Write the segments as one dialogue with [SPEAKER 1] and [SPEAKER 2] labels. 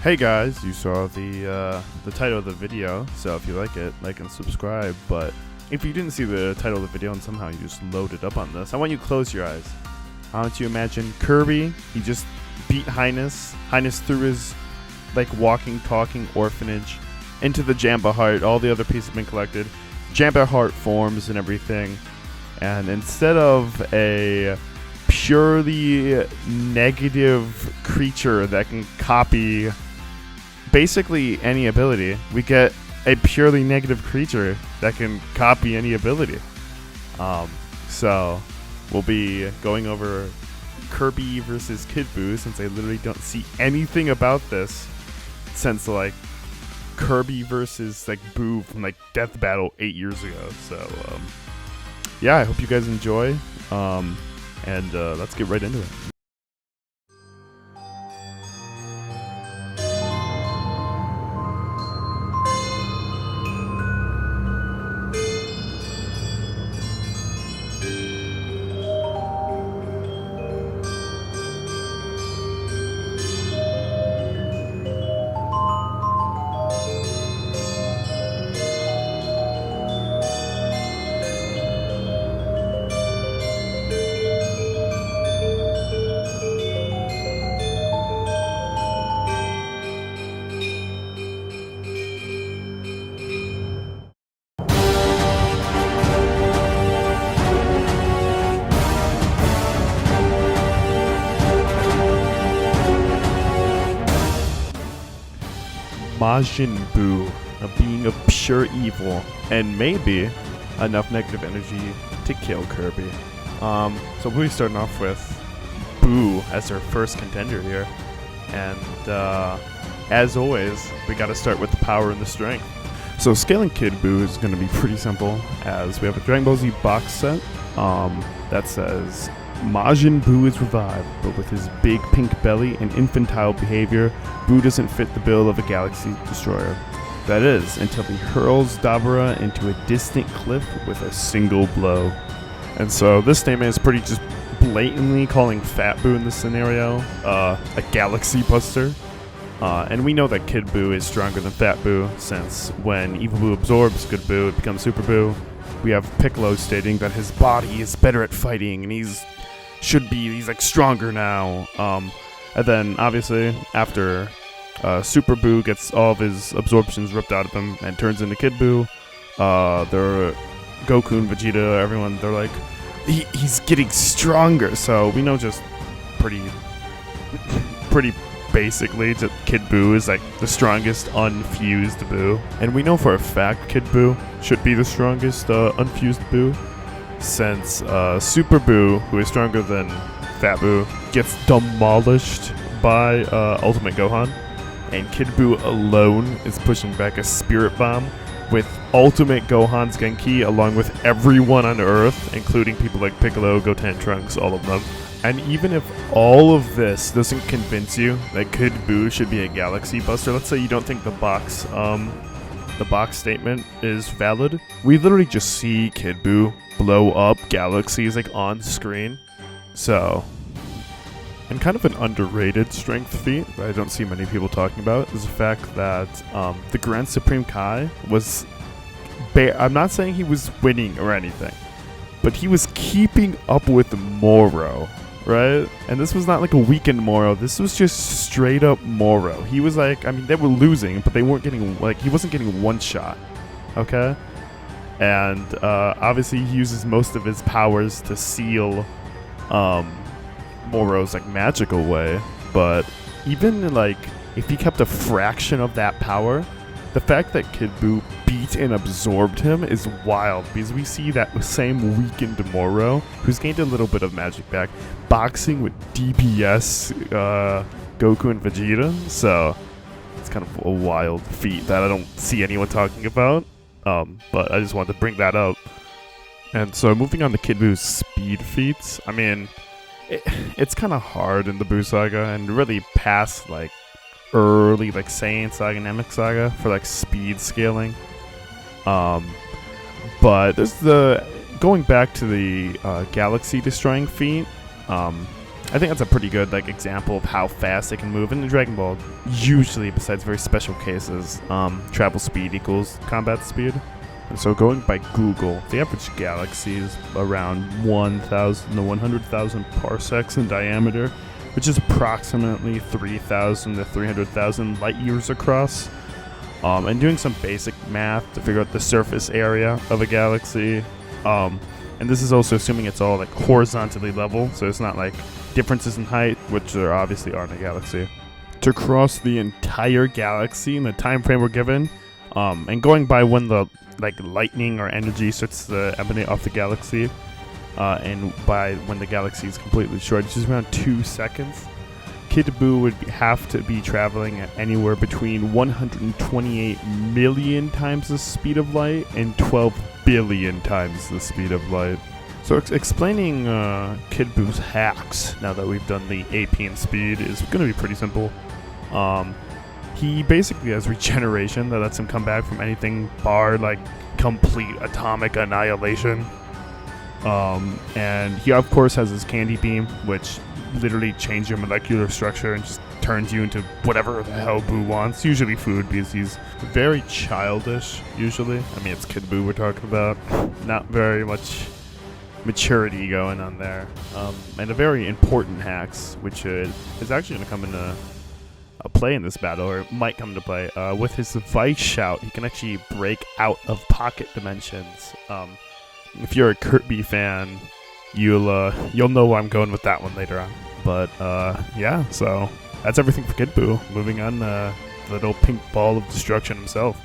[SPEAKER 1] Hey guys, you saw the title of the video, so if you like it, like and subscribe. But if you didn't see the title of the video and somehow you just loaded up on this, I want you to close your eyes. I want you to imagine Kirby. He just beat Highness through his walking, talking orphanage into the Jamba Heart. All the other pieces have been collected. Jamba Heart forms and everything. And instead of a purely negative creature that can copy basically any ability, we get a purely negative creature that can copy any ability. So we'll be going over Kirby versus Kid Buu, since I literally don't see anything about this since Kirby versus Buu from Death Battle 8 years ago. So yeah, I hope you guys enjoy, and let's get right into it. Majin Buu, a being of pure evil, and maybe enough negative energy to kill Kirby. So we'll be starting off with Buu as our first contender here, and as always, we gotta start with the power and the strength. So scaling Kid Buu is gonna be pretty simple, as we have a Dragon Ball Z box set that says Majin Buu is revived, but with his big pink belly and infantile behavior, Buu doesn't fit the bill of a galaxy destroyer. That is, until he hurls Dabura into a distant cliff with a single blow. And so this statement is pretty just blatantly calling Fat Buu in this scenario a galaxy buster. And we know that Kid Buu is stronger than Fat Buu, since when Evil Buu absorbs Good Buu, it becomes Super Buu. We have Piccolo stating that his body is better at fighting, and he's stronger now. And then obviously after Super Buu gets all of his absorptions ripped out of him and turns into Kid Buu, they're Goku and Vegeta, everyone, they're like, he's getting stronger. So we know just pretty basically that Kid Buu is the strongest unfused Buu. And we know for a fact Kid Buu should be the strongest unfused Buu, since Super Buu, who is stronger than Fat Buu, gets demolished by Ultimate Gohan, and Kid Buu alone is pushing back a Spirit Bomb with Ultimate Gohan's Genki, along with everyone on Earth, including people like Piccolo, Goten, Trunks, all of them. And even if all of this doesn't convince you that Kid Buu should be a galaxy buster, let's say you don't think the box statement is valid, we literally just see Kid Buu blow up galaxies on screen. So, and kind of an underrated strength feat that I don't see many people talking about is the fact that the Grand Supreme Kai was I'm not saying he was winning or anything, but he was keeping up with Moro, right? And this was not a weakened Moro. This was just straight up Moro. He was they were losing, but they weren't getting he wasn't getting one shot. Okay? And obviously he uses most of his powers to seal Moro's magical way, but even if he kept a fraction of that power, the fact that Kid Buu beat and absorbed him is wild, because we see that same weakened Moro, who's gained a little bit of magic back, boxing with DPS Goku and Vegeta. So it's kind of a wild feat that I don't see anyone talking about. But I just wanted to bring that up. And so moving on to Kid Buu's speed feats, I mean, it's kind of hard in the Buu Saga, and really past early Saiyan Saga, Namek Saga for speed scaling. But there's going back to the galaxy destroying feat. I think that's a pretty good like example of how fast they can move. In the Dragon Ball, usually, besides very special cases, travel speed equals combat speed. And so going by Google, the average galaxy is around 1,000 to 100,000 parsecs in diameter, which is approximately 3,000 to 300,000 light years across. And doing some basic math to figure out the surface area of a galaxy. And this is also assuming it's all like horizontally level, so it's not like differences in height, which there obviously are in a galaxy. To cross the entire galaxy in the time frame we're given, and going by when the like lightning or energy starts to emanate off the galaxy, and by when the galaxy is completely destroyed, which is around 2 seconds, Kid Buu would have to be traveling at anywhere between 128 million times the speed of light and 12 billion times the speed of light. So explaining Kid Buu's hacks, now that we've done the AP and speed, is going to be pretty simple. He basically has regeneration that lets him come back from anything bar like complete atomic annihilation. And he of course has his candy beam, which literally changes your molecular structure and just turns you into whatever the hell Buu wants. Usually food, because he's very childish, usually. I mean, it's Kid Buu we're talking about. Not very much maturity going on there. And a very important hacks, which is actually going to come into play in this battle, or might come into play. With his Vice Shout, he can actually break out of pocket dimensions. If you're a Kirby fan, you'll know where I'm going with that one later on. But yeah, so that's everything for Kid Buu. Moving on, the little pink ball of destruction himself.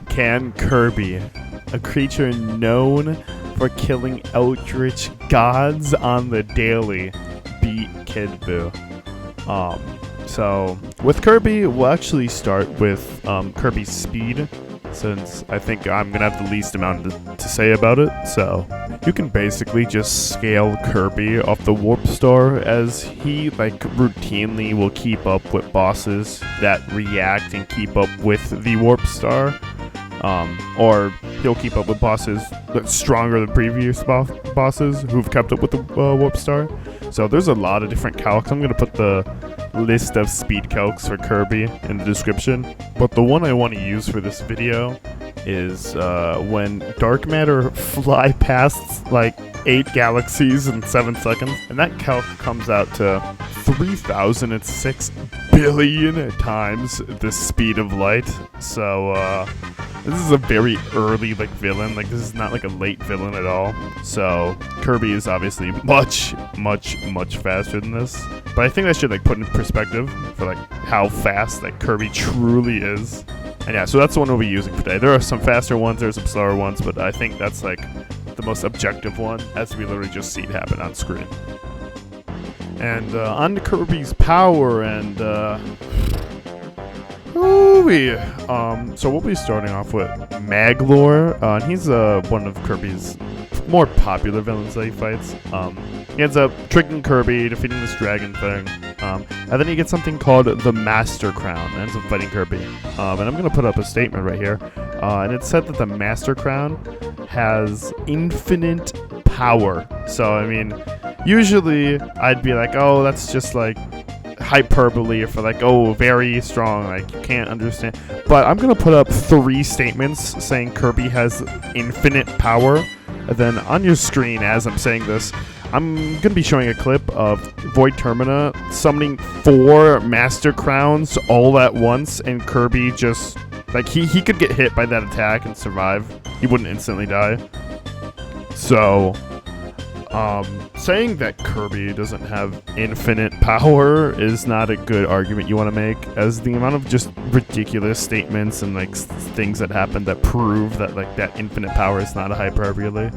[SPEAKER 1] Can Kirby, a creature known for killing eldritch gods on the daily, beat Kid Buu? So with Kirby, we'll actually start with Kirby's speed, since I think I'm gonna have the least amount to say about it. So you can basically just scale Kirby off the Warp Star, as he like routinely will keep up with bosses that react and keep up with the Warp Star. Or he'll keep up with bosses that's stronger than previous bosses who've kept up with the Warp Star. So there's a lot of different calcs. I'm going to put the list of speed calcs for Kirby in the description. But the one I want to use for this video is when dark matter fly past like 8 galaxies in 7 seconds. And that calc comes out to 3,006 billion times the speed of light. So this is a very early like villain. Like this is not like a late villain at all. So Kirby is obviously much faster than this. But I think that should like put in perspective for like how fast like Kirby truly is. And yeah, so that's the one we'll be using today. There are some faster ones, there's some slower ones, but I think that's like the most objective one, as we literally just see it happen on screen. And on to Kirby's power, and so we'll be starting off with Maglor. And he's one of Kirby's more popular villains that he fights. He ends up tricking Kirby, defeating this dragon thing, and then he gets something called the Master Crown, and ends up fighting Kirby. And I'm going to put up a statement right here, and it said that the Master Crown has infinite power. So, I mean, Usually, I'd be like, oh, that's just like hyperbole for like, oh, very strong, like you can't understand. But I'm gonna put up 3 statements saying Kirby has infinite power. And then on your screen, as I'm saying this, I'm gonna be showing a clip of Void Termina summoning 4 Master Crowns all at once, and Kirby just like he could get hit by that attack and survive. He wouldn't instantly die. So saying that Kirby doesn't have infinite power is not a good argument you want to make, as the amount of just ridiculous statements and like things that happen that prove that like that infinite power is not a hyperbole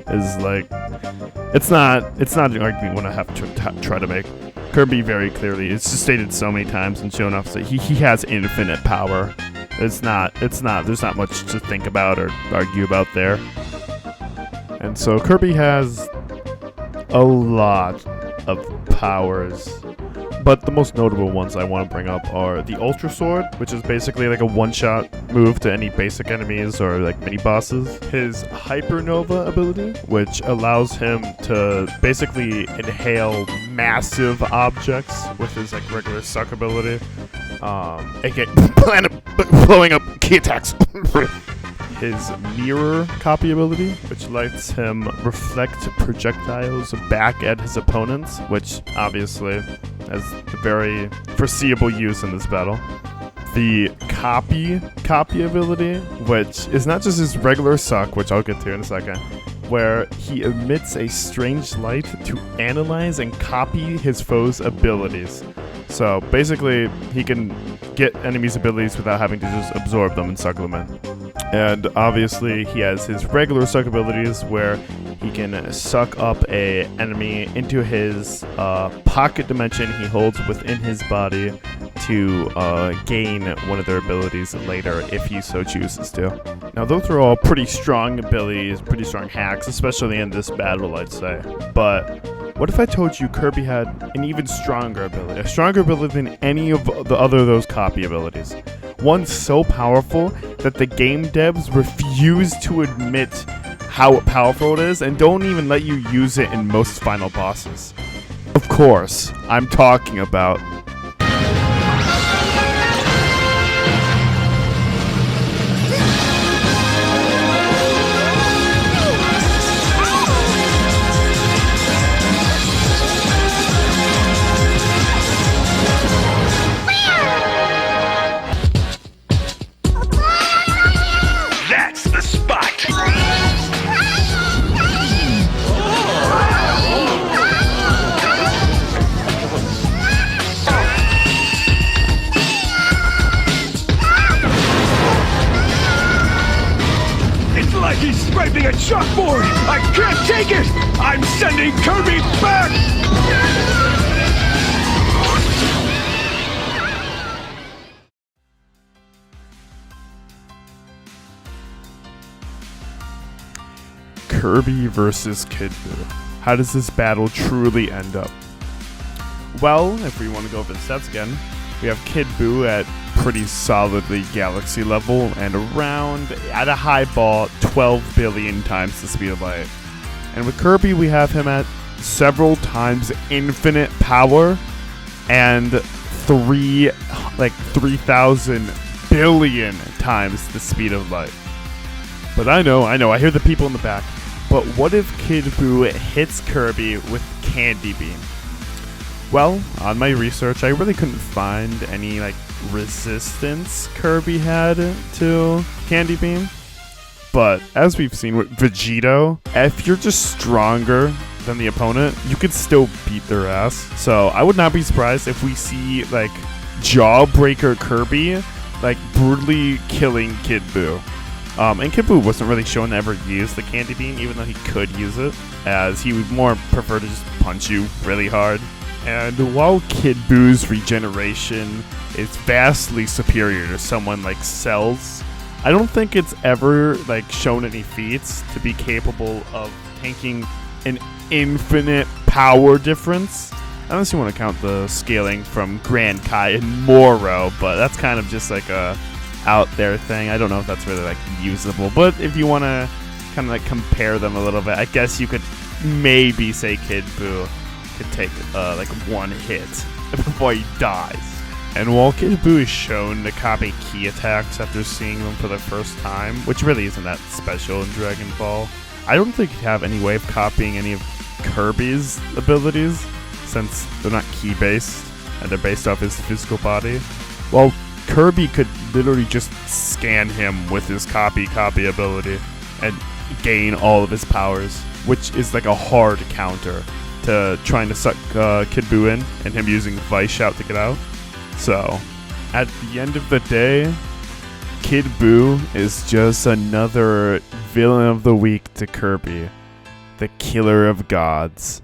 [SPEAKER 1] is like it's not an argument you want to have to try to make. Kirby very clearly, it's just stated so many times and shown off that he has infinite power. There's not much to think about or argue about there. And so Kirby has a lot of powers, but the most notable ones I want to bring up are the Ultra Sword, which is basically like a one-shot move to any basic enemies or like mini bosses. His Hypernova ability, which allows him to basically inhale massive objects with his like regular suck ability, aka planet blowing up key attacks. His mirror copy ability, which lets him reflect projectiles back at his opponents, which obviously has a very foreseeable use in this battle. The copy ability, which is not just his regular suck, which I'll get to in a second, where he emits a strange light to analyze and copy his foes' abilities. So basically, he can get enemies' abilities without having to just absorb them and suck them in. And obviously, he has his regular suck abilities where he can suck up a enemy into his pocket dimension he holds within his body to gain one of their abilities later if he so chooses to. Now, those are all pretty strong abilities, pretty strong hacks, especially in this battle, I'd say. But what if I told you Kirby had an even stronger ability? A stronger ability than any of the other those copy abilities. One so powerful that the game devs refuse to admit how powerful it is and don't even let you use it in most final bosses. Of course, I'm talking about
[SPEAKER 2] He's scraping a chalkboard! I can't take it! I'm sending Kirby back!
[SPEAKER 1] Kirby versus Kid Buu. How does this battle truly end up? Well, if we want to go over the stats again, we have Kid Buu at pretty solidly galaxy level and around, at a high ball, 12 billion times the speed of light. And with Kirby, we have him at several times infinite power and 3,000 billion times the speed of light. But I know, I hear the people in the back. But what if Kid Buu hits Kirby with Candy Beam? Well, on my research, I really couldn't find any like resistance Kirby had to Candy Beam. But as we've seen with Vegito, if you're just stronger than the opponent, you could still beat their ass. So I would not be surprised if we see like Jawbreaker Kirby like brutally killing Kid Buu. And Kid Buu wasn't really shown to ever use the Candy Beam, even though he could use it, as he would more prefer to just punch you really hard. And while Kid Buu's regeneration is vastly superior to someone like Cell's, I don't think it's ever like shown any feats to be capable of tanking an infinite power difference. Unless you want to count the scaling from Grand Kai and Moro, but that's kind of just like a out there thing. I don't know if that's really like usable, but if you want to kind of like compare them a little bit, I guess you could maybe say Kid Buu could take like one hit before he dies. And while Kid Buu is shown to copy key attacks after seeing them for the first time, which really isn't that special in Dragon Ball, I don't think he'd have any way of copying any of Kirby's abilities, since they're not key-based, and they're based off his physical body. Well, Kirby could literally just scan him with his copy ability and gain all of his powers, which is like a hard counter to trying to suck Kid Buu in and him using Vice Shout to get out. So, at the end of the day, Kid Buu is just another villain of the week to Kirby, the killer of gods.